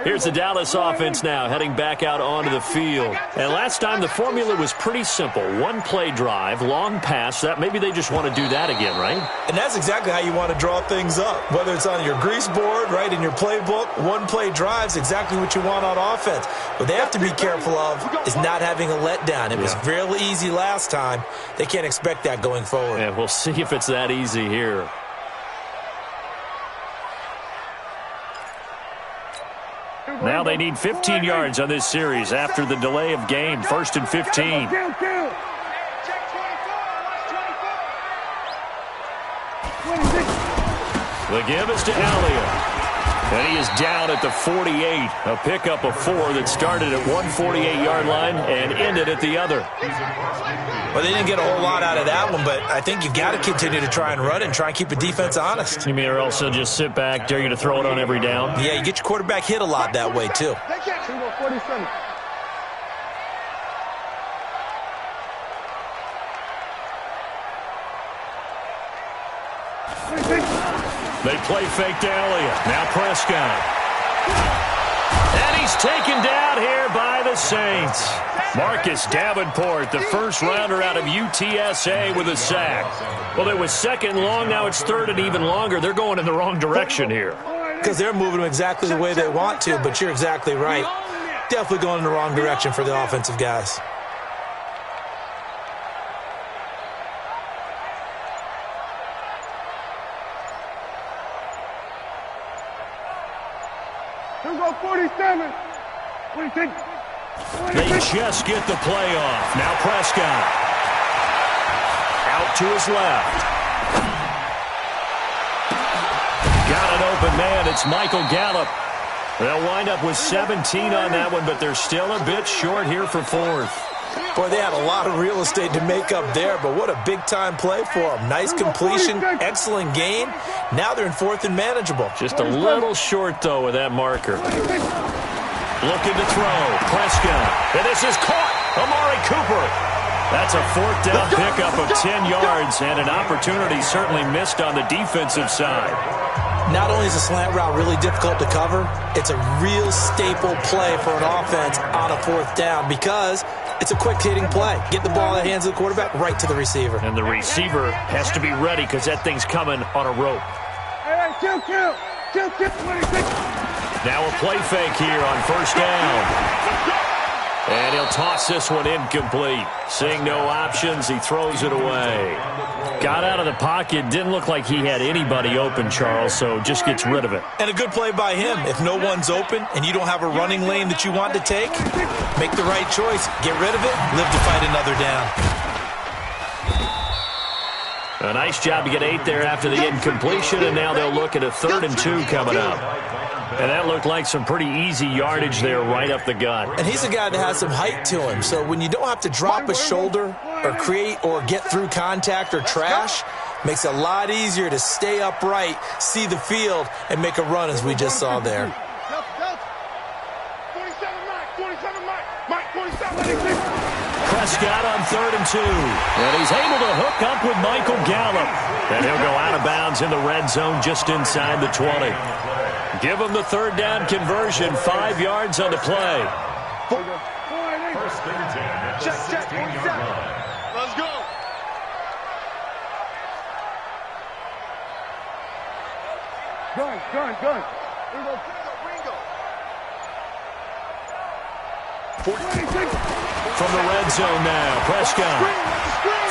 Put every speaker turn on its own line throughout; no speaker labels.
Here's the Dallas offense now heading back out onto the field. And last time the formula was pretty simple. One play drive, long pass. That maybe they just want to do that again, right?
And that's exactly how you want to draw things up. Whether it's on your grease board, right, in your playbook, one play drive's exactly what you want on offense. What they have to be careful of is not having a letdown. It was real easy last time. They can't expect that going forward.
And we'll see if it's that easy here. Now they need 15 yards on this series after the delay of game. 1st and 15. The give is to Elliott. And he is down at the 48. A pickup of 4 that started at one 48-yard line and ended at the other.
Well, they didn't get a whole lot out of that one, but I think you've got to continue to try and run it and try and keep the defense honest.
You mean or else they'll just sit back, dare you to throw it on every down?
Yeah, you get your quarterback hit a lot that way, too.
They play fake to Elliott. Now Prescott. And he's taken down here by the Saints. Marcus Davenport, the first rounder out of UTSA with a sack. Well, it was 2nd and long. Now it's 3rd and even longer. They're going in the wrong direction here.
Because they're moving them exactly the way they want to, but you're exactly right. Definitely going in the wrong direction for the offensive guys.
They just get the play off. Now Prescott. Out to his left. Got an open man. It's Michael Gallup. They'll wind up with 17 on that one, but they're still a bit short here for 4th.
Boy, they had a lot of real estate to make up there, but what a big-time play for them. Nice completion, excellent gain. Now they're in 4th and manageable.
Just a little short, though, with that marker. Looking to throw. Prescott. And this is caught. Amari Cooper. That's a 4th down pickup of 10 yards, and an opportunity certainly missed on the defensive side.
Not only is a slant route really difficult to cover, it's a real staple play for an offense on a 4th down because it's a quick-hitting play. Get the ball in the hands of the quarterback right to the receiver.
And the receiver has to be ready because that thing's coming on a rope. Now a play fake here on 1st down. And he'll toss this one incomplete. Seeing no options, he throws it away. Got out of the pocket. Didn't look like he had anybody open, Charles, so just gets rid of it.
And a good play by him. If no one's open and you don't have a running lane that you want to take, make the right choice. Get rid of it. Live to fight another down.
A nice job to get 8 there after the incompletion, and now they'll look at a 3rd and 2 coming up. And that looked like some pretty easy yardage there right up the gut.
And he's a guy that has some height to him. So when you don't have to drop a shoulder or create or get through contact or trash, makes it a lot easier to stay upright, see the field, and make a run as we just saw there.
Prescott on 3rd and 2. And he's able to hook up with Michael Gallup. And he'll go out of bounds in the red zone just inside the 20. Give him the 3rd down conversion. 5 yards on the play.
First and 10. Check. 1-yard line. Let's go. Gun.
From the red zone now, Prescott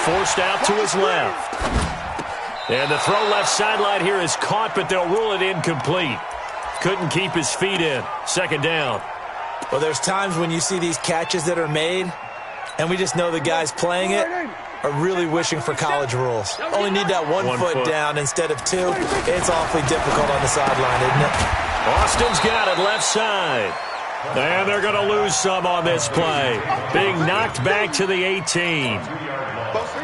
forced out to his left. And the throw left sideline here is caught, but they'll rule it incomplete. Couldn't keep his feet in. 2nd down.
Well, there's times when you see these catches that are made, and we just know the guys playing it are really wishing for college rules. Only need that one foot down instead of 2. It's awfully difficult on the sideline, isn't it?
Austin's got it left side. And they're going to lose some on this play. Being knocked back to the 18.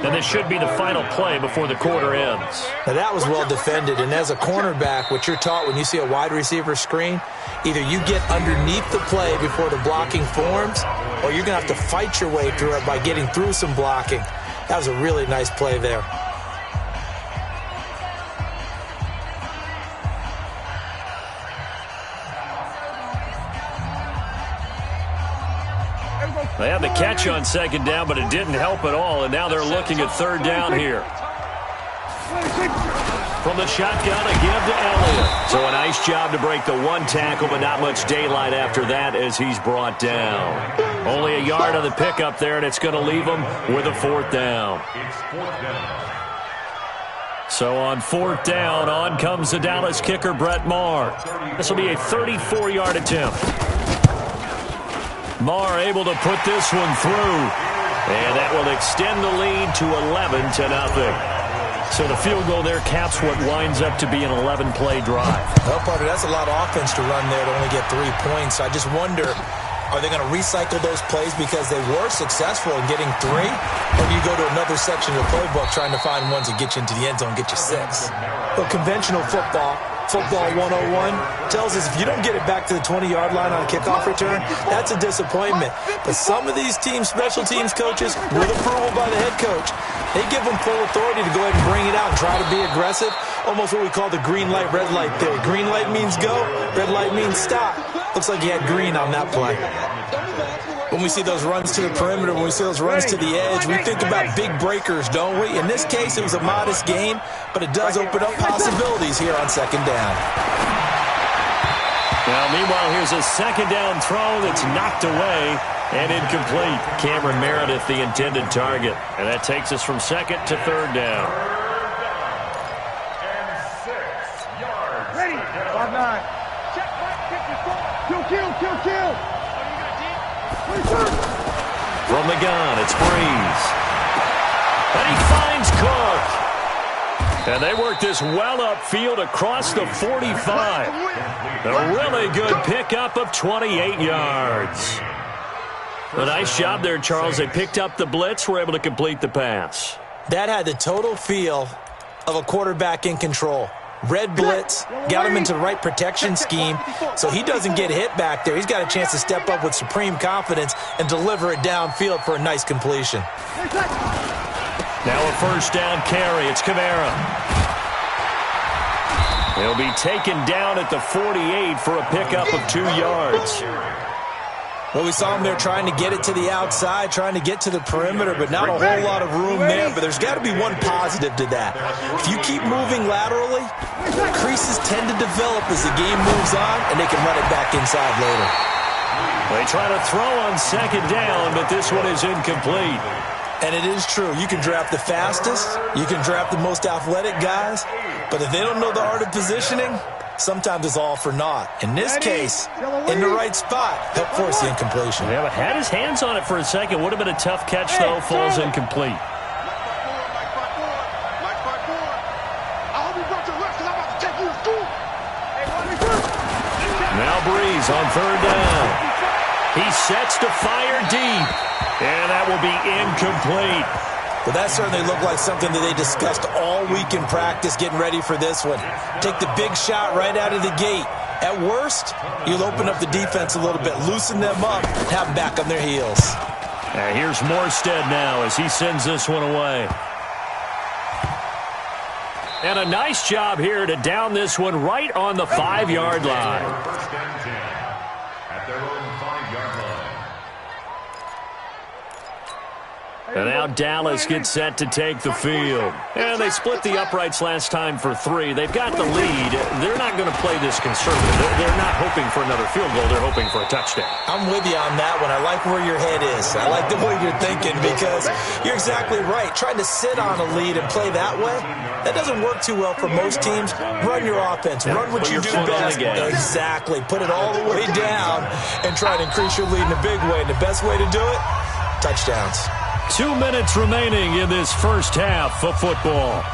And this should be the final play before the quarter ends.
Now that was well defended, and as a cornerback, what you're taught when you see a wide receiver screen, either you get underneath the play before the blocking forms, or you're going to have to fight your way through it by getting through some blocking. That was a really nice play there.
They had the catch on second down, but it didn't help at all, and now they're looking at third down here. From the shotgun, a give to Elliott. So a nice job to break the one tackle, but not much daylight after that as he's brought down. Only a yard on the pickup there, and it's going to leave him with a fourth down. So on fourth down, on comes the Dallas kicker, Brett Maher. This will be a 34-yard attempt. Maher able to put this one through. And that will extend the lead to 11-0. So the field goal there caps what winds up to be an 11-play drive.
Well, partner, that's a lot of offense to run there to only get 3 points. I just wonder, are they going to recycle those plays because they were successful in getting 3? Or do you go to another section of the playbook trying to find ones that get you into the end zone and get you 6? Well, conventional football 101, tells us if you don't get it back to the 20-yard line on a kickoff return, that's a disappointment. But some of these teams, special teams coaches, with approval by the head coach, they give them full authority to go ahead and bring it out and try to be aggressive. Almost what we call the green light, red light theory. Green light means go, red light means stop. Looks like he had green on that play. When we see those runs to the perimeter, when we see those runs to the edge, we think about big breakers, don't we? In this case, it was a modest gain, but it does open up possibilities here on second down.
Now, meanwhile, here's a second down throw that's knocked away and incomplete. Cameron Meredith, the intended target. And that takes us from second to third down.
Ready. 5-9. Check, kill.
From the gun, it's Breeze. And he finds Cook. And they work this well upfield across the 45. A really good pickup of 28 yards. A nice job there, Charles. They picked up the blitz, were able to complete the pass.
That had the total feel of a quarterback in control. Red blitz, got him into the right protection scheme, so he doesn't get hit back there. He's got a chance to step up with supreme confidence and deliver it downfield for a nice completion.
Now a first down carry. It's Kamara. He'll be taken down at the 48 for a pickup of 2 yards.
Well, we saw him there trying to get it to the outside, trying to get to the perimeter, but not a whole lot of room there. But there's got to be one positive to that. If you keep moving laterally, creases tend to develop as the game moves on, and they can run it back inside later.
They try to throw on second down, but this one is incomplete.
And it is true. You can draft the fastest, you can draft the most athletic guys, but if they don't know the art of positioning, sometimes it's all for naught. In this case, in the right spot, help force the incompletion.
Yeah, but had his hands on it for a second. Would have been a tough catch, though. Falls incomplete. Now Breeze on third down. He sets to fire deep. And that will be incomplete.
Well, that certainly looked like something that they discussed all week in practice getting ready for this one. Take the big shot right out of the gate. At worst, you'll open up the defense a little bit, loosen them up, and have them back on their heels.
Here's Morstead now as he sends this one away. And a nice job here to down this one right on the 5-yard line.
First and 10 at their own 5-yard line.
And now Dallas gets set to take the field. And they split the uprights last time for 3. They've got the lead. They're not going to play this conservative. They're not hoping for another field goal. They're hoping for a touchdown.
I'm with you on that one. I like where your head is. I like the way you're thinking because you're exactly right. Trying to sit on a lead and play that way, that doesn't work too well for most teams. Run your offense. Run what you do best. Exactly. Put it all the way down and try to increase your lead in a big way. And the best way to do it, touchdowns.
2 minutes remaining in this first half of football.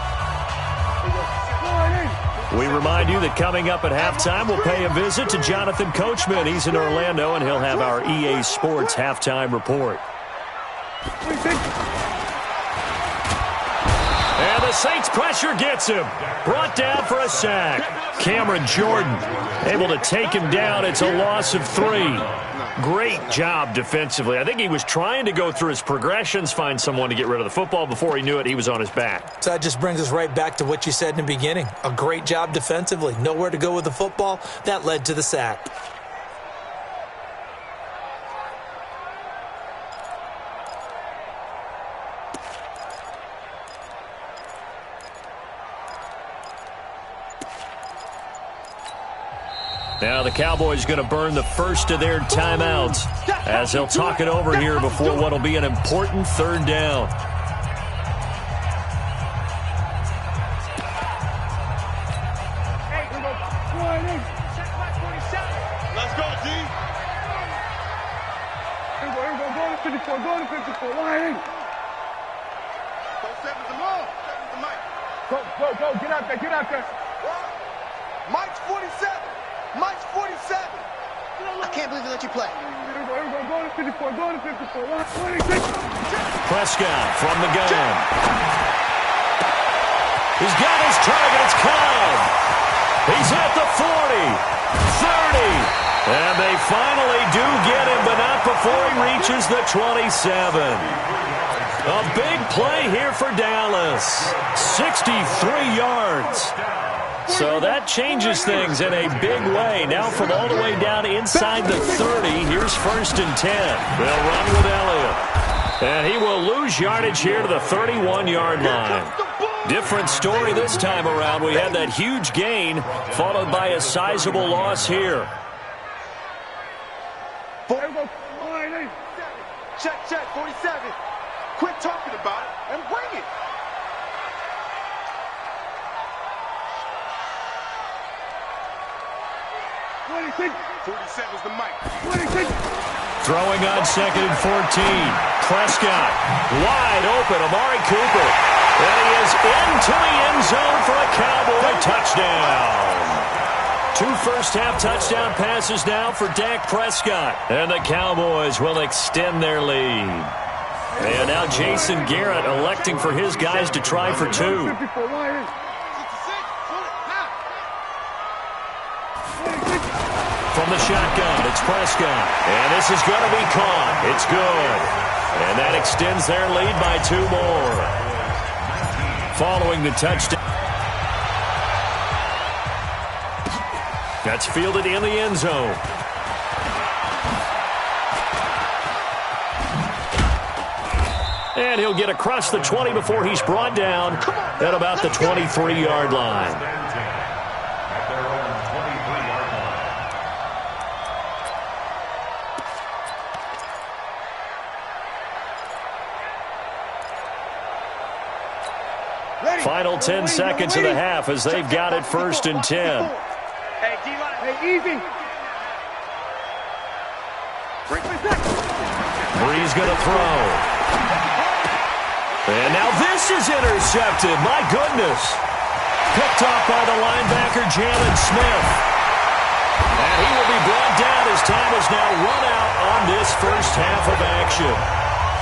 We remind you that coming up at halftime, we'll pay a visit to Jonathan Coachman. He's in Orlando, and he'll have our EA Sports halftime report. And the Saints pressure gets him. Brought down for a sack. Cameron Jordan able to take him down. It's a loss of 3. Great job defensively. I think he was trying to go through his progressions, find someone to get rid of the football. Before he knew it, he was on his back.
So that just brings us right back to what you said in the beginning. A great job defensively. Nowhere to go with the football. That led to the sack.
Now the Cowboys going to burn the first of their timeouts as they'll talk it over here before what will be an important third down.
Let's go, D.
Go to 54, go to 54, wide in.
Go 7's the move. 7's the mic.
Go, get out there, get out there.
Mike's 47. Mike's 47. I can't believe they let you play.
Go to 54, go to 54, 26.
Prescott from the gun. He's got his target, it's Cobb. He's at the 40, 30. And they finally do get him, but not before he reaches the 27. A big play here for Dallas. 63 yards. So that changes things in a big way. Now from all the way down inside the 30, here's 1st and 10. They'll run with Elliott. And he will lose yardage here to the 31-yard line. Different story this time around. We had that huge gain, followed by a sizable loss here.
Check, 47. Quit talking about it and bring it.
$26.
47's the mic.
26.
Throwing on 2nd and 14. Prescott wide open. Amari Cooper. And he is into the end zone for a Cowboy touchdown. 2 first-half touchdown passes now for Dak Prescott. And the Cowboys will extend their lead. And now Jason Garrett electing for his guys to try for 2. From the shotgun, it's Prescott. And this is going to be caught. It's good. And that extends their lead by 2 more. Following the touchdown. That's fielded in the end zone. And he'll get across the 20 before he's brought down at about the 23-yard line. Final 10 seconds of the half as they've got it 1st and 10.
Hey, easy.
Bree's going to throw. And now this is intercepted. My goodness. Picked off by the linebacker, Jalen Smith. And he will be brought down as time is now run out on this first half of action.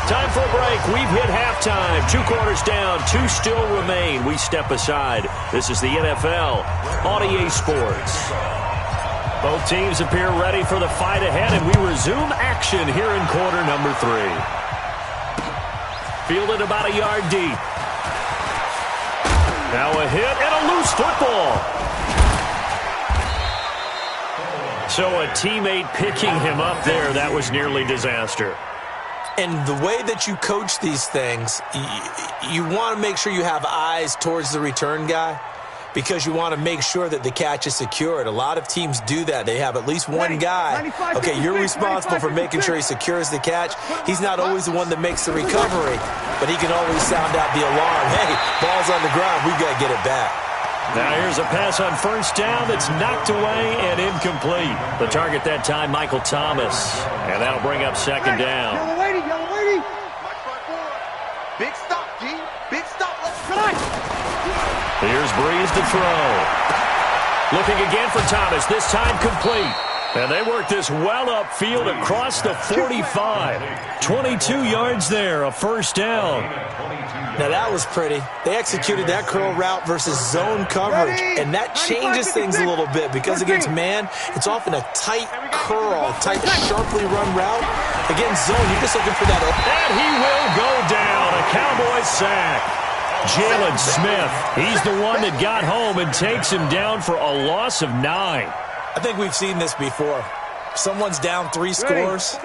Time for a break. We've hit halftime. 2 quarters down. 2 still remain. We step aside. This is the NFL on EA Sports. Both teams appear ready for the fight ahead, and we resume action here in quarter number 3. Fielded about a yard deep. Now a hit and a loose football. So a teammate picking him up there. That was nearly disaster.
And the way that you coach these things, you want to make sure you have eyes towards the return guy because you want to make sure that the catch is secured. A lot of teams do that. They have at least one guy. Okay, you're responsible for making sure he secures the catch. He's not always the one that makes the recovery, but he can always sound out the alarm. Hey, ball's on the ground. We've got to get it back.
Now here's a pass on 1st down that's knocked away and incomplete. The target that time, Michael Thomas. And that'll bring up 2nd down.
Yellow lady.
Big stop, G. Big stop. Let's go.
Here's Breeze to throw. Looking again for Thomas, this time complete. And they work this well upfield across the 45. 22 yards there, a 1st down.
Now that was pretty. They executed that curl route versus zone coverage, and that changes things a little bit because against man, it's often a tight curl, tight, sharply run route. Against zone, you're just looking for that.
And he will go down, a Cowboys sack. Jalen Smith, he's the one that got home and takes him down for a loss of 9.
I think we've seen this before. Someone's down 3 scores.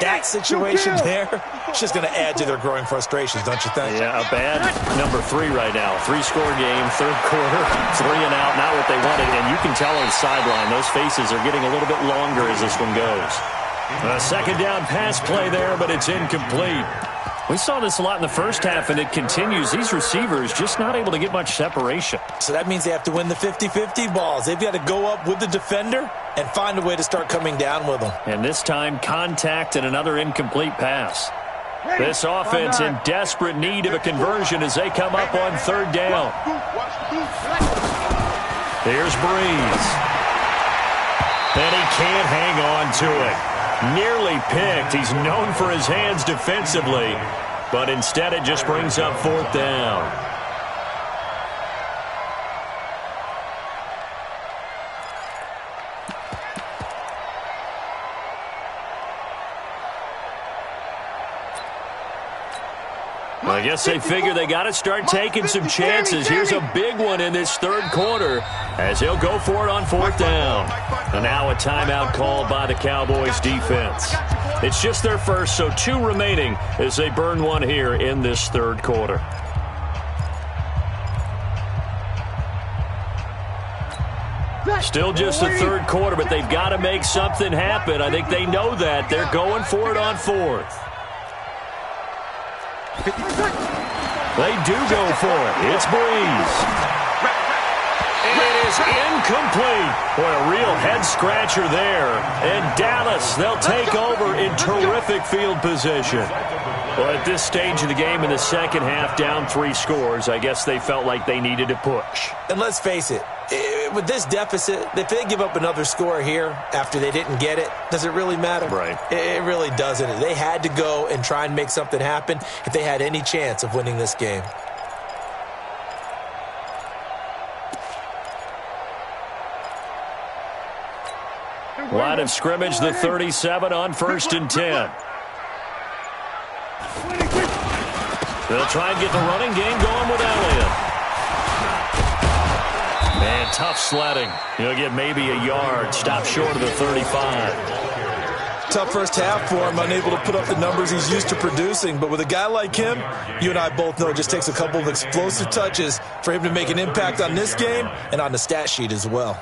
That situation there, it's just going to add to their growing frustrations, don't you think?
Yeah, a bad number 3 right now. 3-score game, third quarter, 3 and out, not what they wanted. And you can tell on the sideline, those faces are getting a little bit longer as this one goes. A second down pass play there, but it's incomplete. We saw this a lot in the first half, and it continues. These receivers just not able to get much separation.
So that means they have to win the 50-50 balls. They've got to go up with the defender and find a way to start coming down with them.
And this time, contact and another incomplete pass. This offense in desperate need of a conversion as they come up on third down. Here's Breeze. And he can't hang on to it. Nearly picked. He's known for his hands defensively, but instead it just brings up fourth down. I guess they figure they got to start taking some chances. Here's a big one in this third quarter as he'll go for it on fourth down. And now a timeout called by the Cowboys defense. It's just their first, so 2 remaining as they burn one here in this third quarter. Still just the third quarter, but they've got to make something happen. I think they know that. They're going for it on fourth. They do go for it. It's Breeze. And it is incomplete. Boy, a real head-scratcher there. And Dallas, they'll take over in terrific field position. Well, at this stage of the game in the second half, down 3 scores, I guess they felt like they needed to push.
And let's face it, with this deficit, if they give up another score here after they didn't get it, does it really matter?
Right.
It really doesn't. They had to go and try and make something happen if they had any chance of winning this game.
Line of scrimmage, the 37 on 1st and 10. They'll try and get the running game going with Elliott. And tough sledding. He'll get maybe a yard. Stop short of the 35.
Tough first half for him, unable to put up the numbers he's used to producing. But with a guy like him, you and I both know it just takes a couple of explosive touches for him to make an impact on this game and on the stat sheet as well.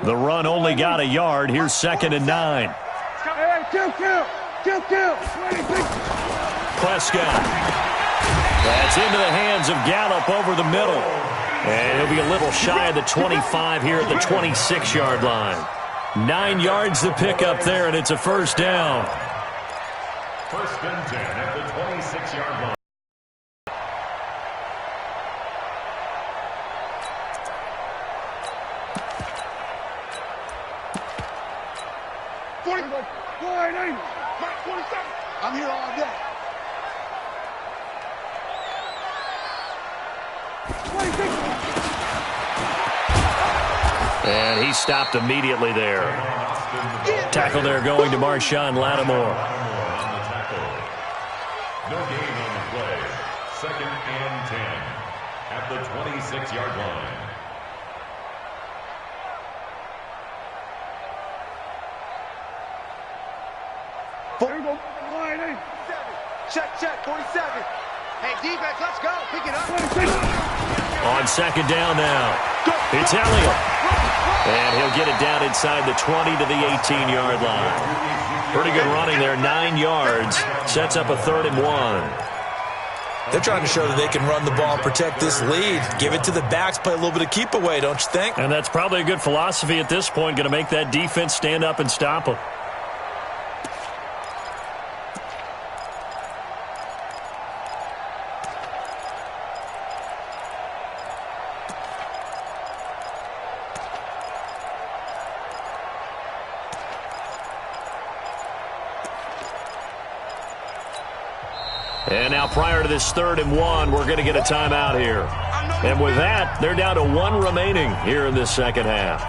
The run only got a yard. Here's 2nd and 9. Prescott. That's into the hands of Gallup over the middle. And he'll be a little shy of the 25 here at the 26-yard line. 9 yards to pick up there, and it's a first down.
1st and 10 at the 26-yard line.
I'm here all day.
And he stopped immediately there. Tackle there going to Marshawn Lattimore.
No gain on the play. 2nd and 10 at the 26-yard line.
Check, 47. Hey, defense, let's go. Pick it up.
On 2nd down now. It's Elliott. And he'll get it down inside the 20 to the 18-yard line. Pretty good running there, 9 yards. Sets up a 3rd and 1.
They're trying to show that they can run the ball and protect this lead. Give it to the backs, play a little bit of keep away, don't you think?
And that's probably a good philosophy at this point, going to make that defense stand up and stop them. And now prior to this 3rd and 1, we're going to get a timeout here. And with that, they're down to 1 remaining here in this second half.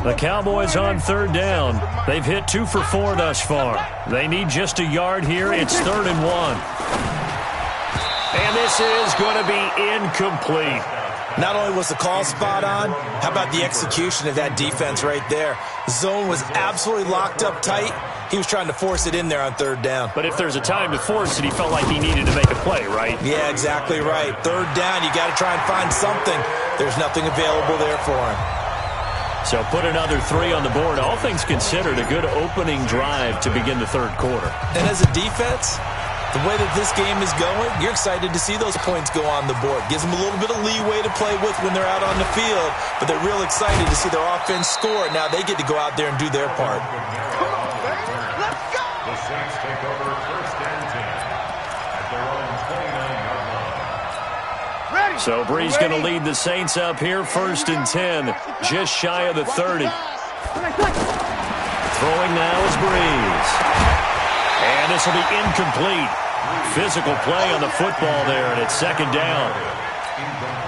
The Cowboys on third down. They've hit 2 for 4 thus far. They need just a yard here. It's 3rd and 1. And this is going to be incomplete.
Not only was the call spot on, how about the execution of that defense right there? Zone was absolutely locked up tight. He was trying to force it in there on 3rd down.
But if there's a time to force it, he felt like he needed to make a play, right?
Yeah, exactly right. 3rd down, you got to try and find something. There's nothing available there for him.
So put another 3 on the board. All things considered, a good opening drive to begin the 3rd quarter.
And as a defense, the way that this game is going, you're excited to see those points go on the board. Gives them a little bit of leeway to play with when they're out on the field, but they're real excited to see their offense score. Now they get to go out there and do their part.
Come on, baby. Let's go.
The Saints take over 1st and 10 at their own 29-yard line.
Ready.
So Brees going to lead the Saints up here, 1st and 10, just shy of the 30. Throwing now is Brees. And this will be incomplete. Physical play on the football there, and it's 2nd down.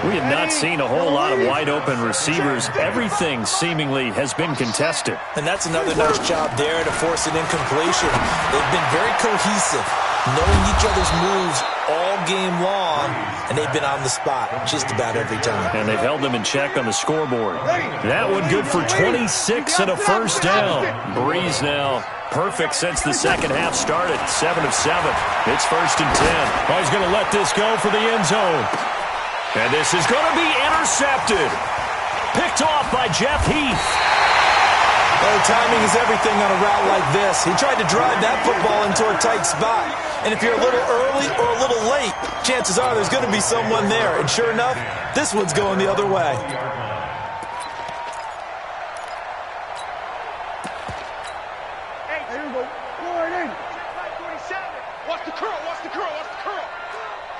We have not seen a whole lot of wide-open receivers. Everything seemingly has been contested.
And that's another nice job there to force an incompletion. They've been very cohesive, knowing each other's moves all game long, and they've been on the spot just about every time.
And they've held them in check on the scoreboard. That one good for 26 and a 1st down. Brees now perfect since the second half started. 7 of 7. It's 1st and 10. Oh, he's going to let this go for the end zone. And this is going to be intercepted. Picked off by Jeff Heath.
Oh, timing is everything on a route like this. He tried to drive that football into a tight spot. And if you're a little early or a little late, chances are there's going to be someone there. And sure enough, this one's going the other way.
Hey, here we go. Forward in.
Watch the curl. Watch the curl. Watch the curl.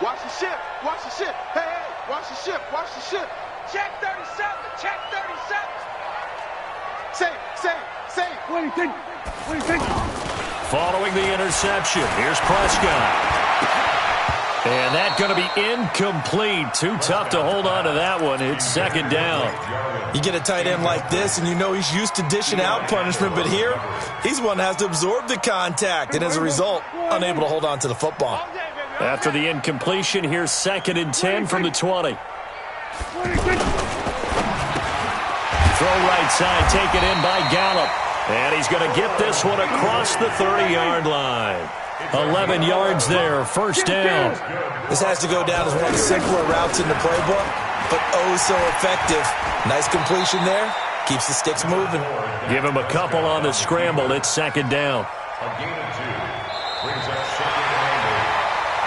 Watch the shift. Watch the shift. Hey, hey. Watch the shift. Watch the shift. Check 37. Check 37. Save.
26.
Following the interception, here's Prescott. And that's going to be incomplete. Too tough to hold on to that one. It's 2nd down.
You get a tight end like this, and you know he's used to dishing out punishment, but here, he's one that has to absorb the contact, and as a result, unable to hold on to the football.
After the incompletion, here's 2nd and 10 from the 20. Throw right side, taken in by Gallup. And he's going to get this one across the 30-yard line. 11 yards there, 1st down.
This has to go down as one of the simpler routes in the playbook, but oh so effective. Nice completion there. Keeps the sticks moving.
Give him a couple on the scramble. It's 2nd down.
A gain of 2 brings up 2nd and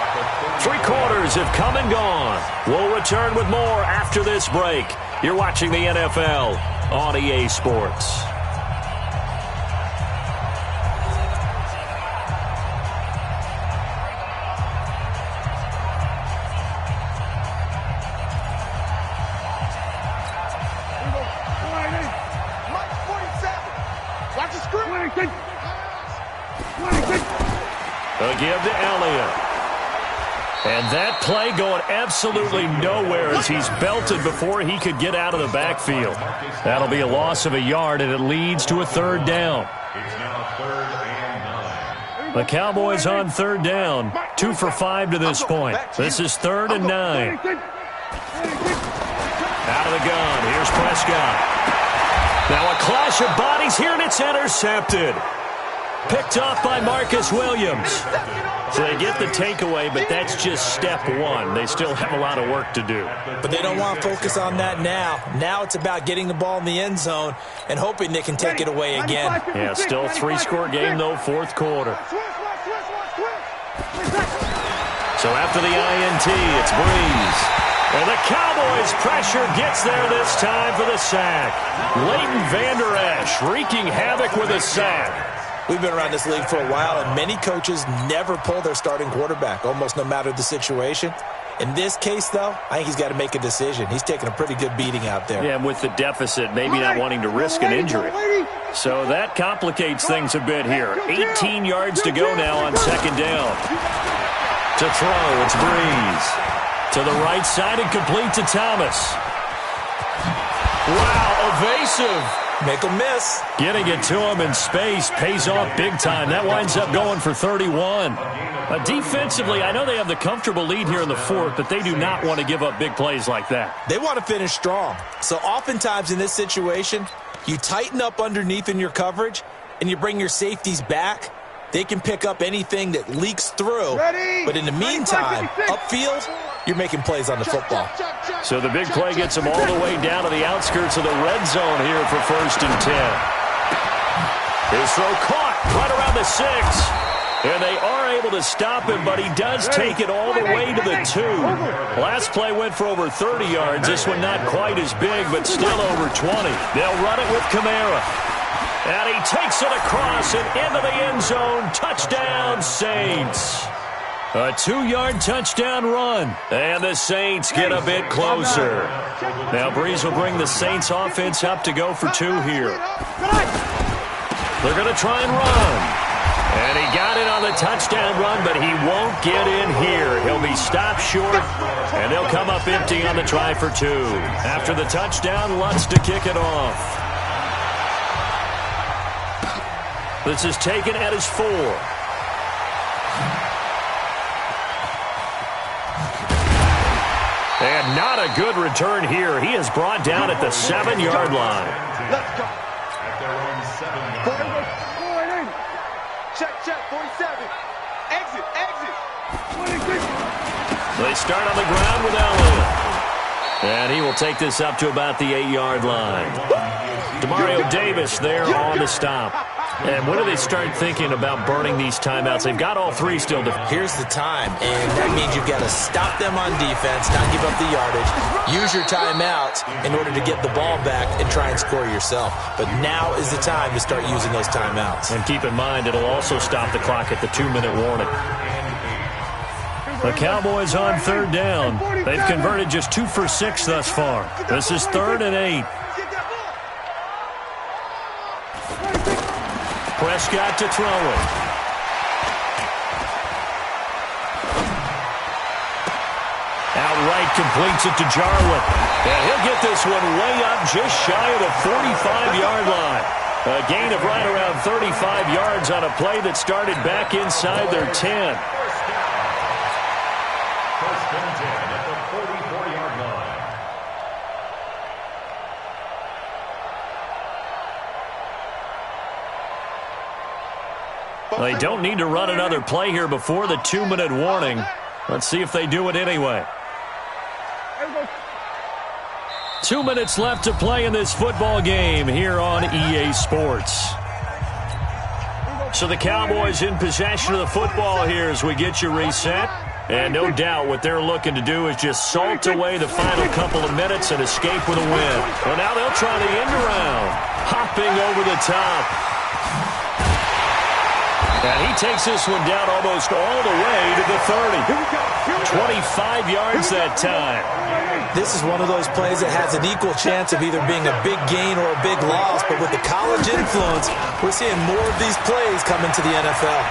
8 at the
3 quarters have come and gone. We'll return with more after this break. You're watching the NFL on EA Sports. A give to Elliott. And that play going absolutely nowhere as he's belted before he could get out of the backfield. That'll be a loss of a yard, and it leads to a 3rd down.
It's now 3rd and 9.
The Cowboys on 3rd down, 2 for 5 to this point. This is 3rd and 9. Out of the gun, here's Prescott. Now a clash of bodies here, and it's intercepted. Picked off by Marcus Williams. So they get the takeaway, but that's just step 1. They still have a lot of work to do.
But they don't want to focus on that now. Now it's about getting the ball in the end zone and hoping they can take it away again.
Yeah, still 3-score game, though, 4th quarter. So after the INT, it's Brees. And the Cowboys' pressure gets there this time for the sack. Leighton Vander Esch wreaking havoc with a sack.
We've been around this league for a while, and many coaches never pull their starting quarterback, almost no matter the situation. In this case, though, I think he's got to make a decision. He's taking a pretty good beating out there.
Yeah, with the deficit, maybe not wanting to risk an injury. So that complicates things a bit here. 18 yards to go now on 2nd down. To throw, it's Brees. To the right side and complete to Thomas. Wow, evasive
Make them miss.
Getting it to him in space pays off big time. That winds up going for 31. Defensively, I know they have the comfortable lead here in the fourth, but they do not want to give up big plays like that.
They want to finish strong. So oftentimes in this situation, you tighten up underneath in your coverage, and you bring your safeties back. They can pick up anything that leaks through. But in the meantime, upfield, you're making plays on the football.
So the big play gets them all the way down to the outskirts of the red zone here for 1st and 10. His throw caught right around the 6. And they are able to stop him, but he does take it all the way to the 2. Last play went for over 30 yards. This one not quite as big, but still over 20. They'll run it with Kamara. And he takes it across and into the end zone. Touchdown, Saints. A 2-yard touchdown run. And the Saints get a bit closer. Now Breeze will bring the Saints offense up to go for 2 here. They're going to try and run. And he got it on the touchdown run, but he won't get in here. He'll be stopped short, and they'll come up empty on the try for 2. After the touchdown, Lutz to kick it off. This is taken at his 4. And not a good return here. He is brought down at the 7-yard line.
Let's go. Check, 47. Exit.
They start on the ground with Elliott. And he will take this up to about the 8-yard line. Demario Davis there on the stop. And when do they start thinking about burning these timeouts? They've got all 3 still.
Here's the time, and that means you've got to stop them on defense, not give up the yardage, use your timeouts in order to get the ball back and try and score yourself. But now is the time to start using those timeouts.
And keep in mind, it'll also stop the clock at the 2-minute warning. The Cowboys on 3rd down. They've converted just 2 for 6 thus far. This is 3rd and 8. Prescott to throw it. Outright completes it to Jarwin. And he'll get this one way up just shy of the 45-yard line. A gain of right around 35 yards on a play that started back inside their 10.
First and 10 at the 44-yard line.
They don't need to run another play here before the 2-minute warning. Let's see if they do it anyway. 2 minutes left to play in this football game here on EA Sports. So the Cowboys in possession of the football here as we get you reset. And no doubt what they're looking to do is just salt away the final couple of minutes and escape with a win. Well, now they'll try the end around. Hopping over the top. And he takes this one down almost all the way to the 30. 25 yards that time.
This is one of those plays that has an equal chance of either being a big gain or a big loss, but with the college influence, we're seeing more of these plays come into the NFL.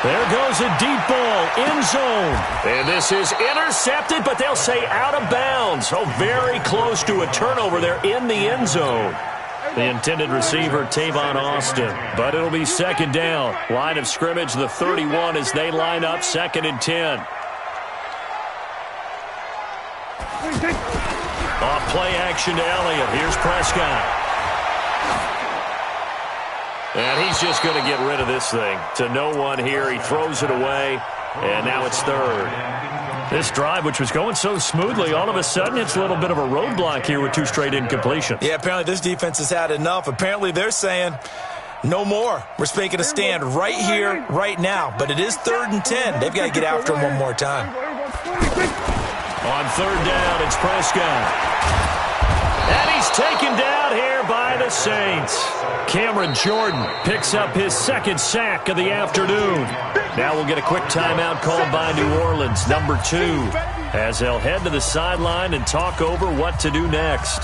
There goes a deep ball, end zone. And this is intercepted, but they'll say out of bounds. Oh, very close to a turnover there in the end zone. The intended receiver, Tavon Austin. But it'll be 2nd down. Line of scrimmage, the 31 as they line up 2nd and 10. Off play action to Elliott. Here's Prescott. And he's just going to get rid of this thing. To no one here. He throws it away. And now it's 3rd. This drive, which was going so smoothly, all of a sudden it's a little bit of a roadblock here with 2 straight incompletions.
Yeah, apparently this defense has had enough. Apparently they're saying no more. We're making a stand right here, right now. But it is 3rd and 10. They've got to get after him one more time.
On 3rd down, it's Prescott. And he's taken down here by the Saints. Cameron Jordan picks up his 2nd sack of the afternoon. Now we'll get a quick timeout called by New Orleans, number 2, as they'll head to the sideline and talk over what to do next.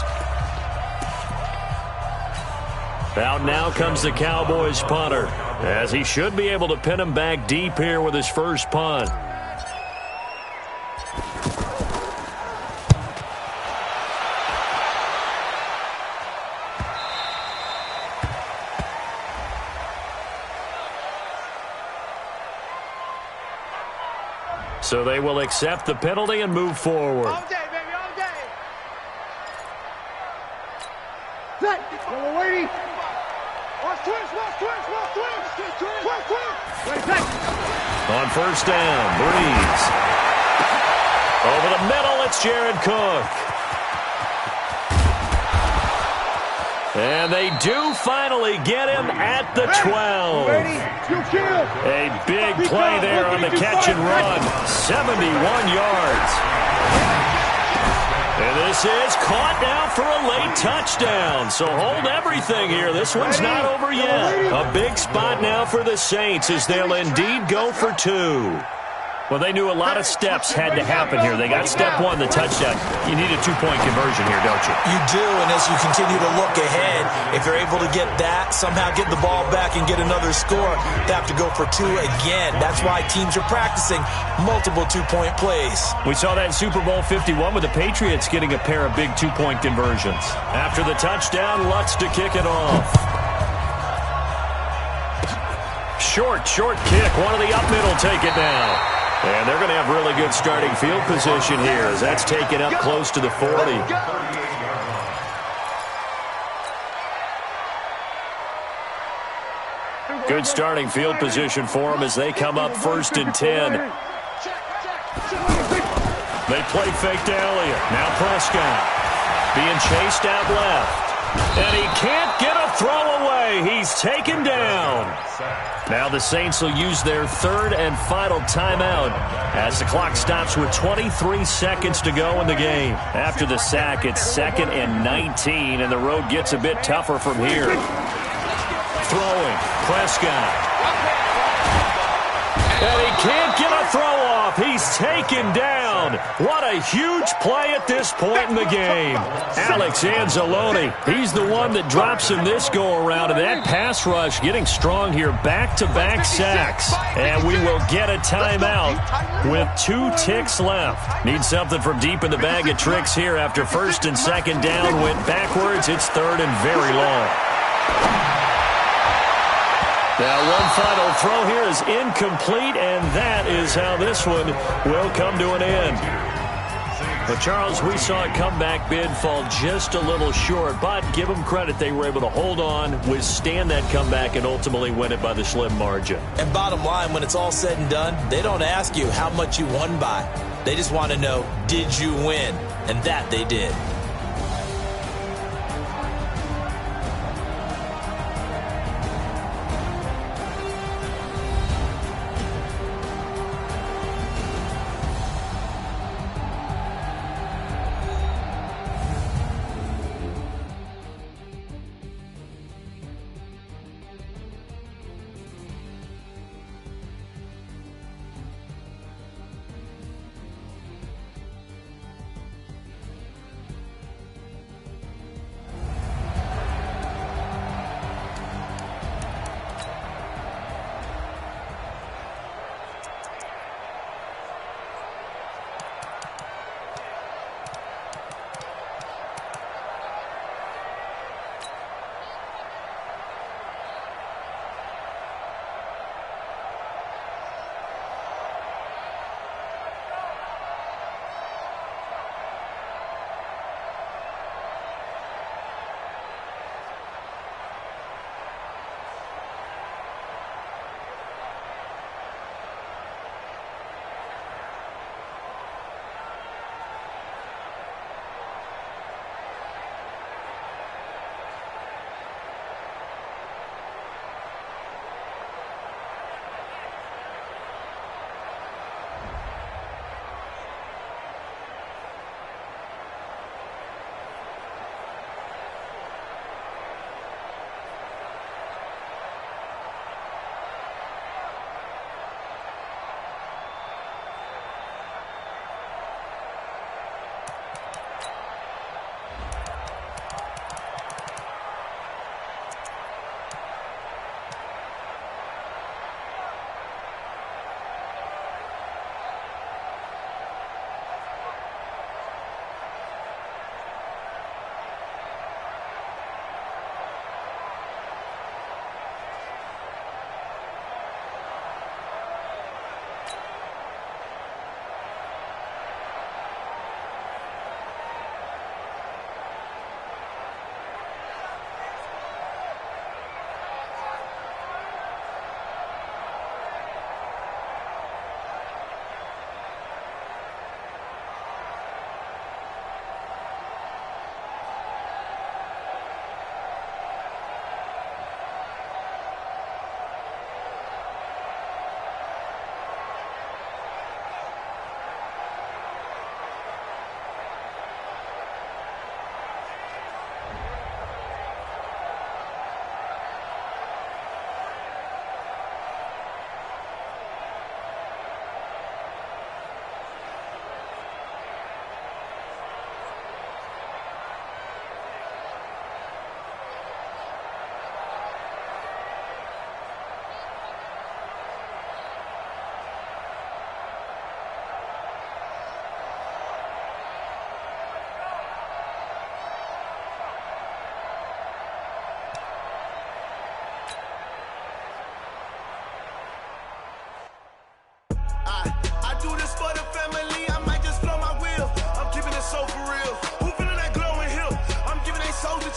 Out now comes the Cowboys punter, as he should be able to pin him back deep here with his first punt. So they will accept the penalty and move forward.
All day, baby, all day.
Set. Yellow lady.
Watch twist, watch twist, watch twist. Twist, twist.
Ready, set.
On first down, Breeze. Over the middle, it's Jared Cook. And they do finally get him at the 12.
Ready. You kill.
A big play there on the catch and run. 71 yards. And this is caught now for a late touchdown. So hold everything here. This one's not over yet. A big spot now for the Saints as they'll indeed go for 2. Well, they knew a lot of steps had to happen here. They got step 1, the touchdown. You need a 2-point conversion here, don't you?
You do, and as you continue to look ahead, if they're able to get that, somehow get the ball back and get another score, they have to go for 2 again. That's why teams are practicing multiple 2-point plays.
We saw that in Super Bowl 51 with the Patriots getting a pair of big 2-point conversions. After the touchdown, Lutz to kick it off. Short kick. One of the up middle take it down. And they're going to have really good starting field position here as that's taken up close to the 40. Good starting field position for them as they come up 1st and 10. They play fake to Elliott. Now Prescott being chased out left. And he can't get a throw away. He's taken down. Now the Saints will use their 3rd and final timeout as the clock stops with 23 seconds to go in the game. After the sack, it's 2nd and 19, and the road gets a bit tougher from here. Throwing, Prescott. And he can't get a throw off. He's taken down. What a huge play at this point in the game. Alex Anzalone, he's the one that drops him this go-around. And that pass rush getting strong here. Back-to-back sacks. And we will get a timeout with 2 ticks left. Need something from deep in the bag of tricks here after 1st and 2nd down. Went backwards. It's 3rd and very long. Now, one final throw here is incomplete, and that is how this one will come to an end. But, Charles, we saw a comeback bid fall just a little short, but give them credit. They were able to hold on, withstand that comeback, and ultimately win it by the slim margin.
And bottom line, when it's all said and done, they don't ask you how much you won by. They just want to know, did you win? And that they did.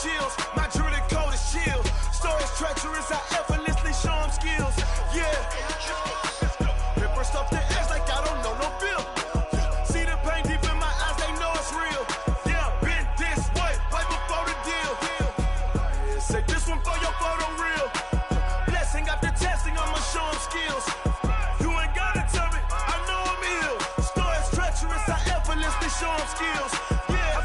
chills. My jewelry code is chill. Stories treacherous, I effortlessly show them skills. Yeah. Paper stuff the edge like I don't know no bill. See the pain deep in my eyes, they know it's real. Yeah, been this way, right before the deal. Say this one for your photo reel. Blessing after testing, I'ma show them skills. You ain't gotta tell me, I know I'm ill. Stories treacherous, I effortlessly show them skills. Yeah,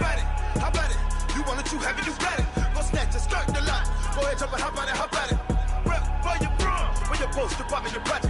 how about it? You want it, you have it, you got it. Go snatch it, start the lot. Go ahead, jump it, hop on it, hop at it. Rep for your bro, for your poster, pop in your project.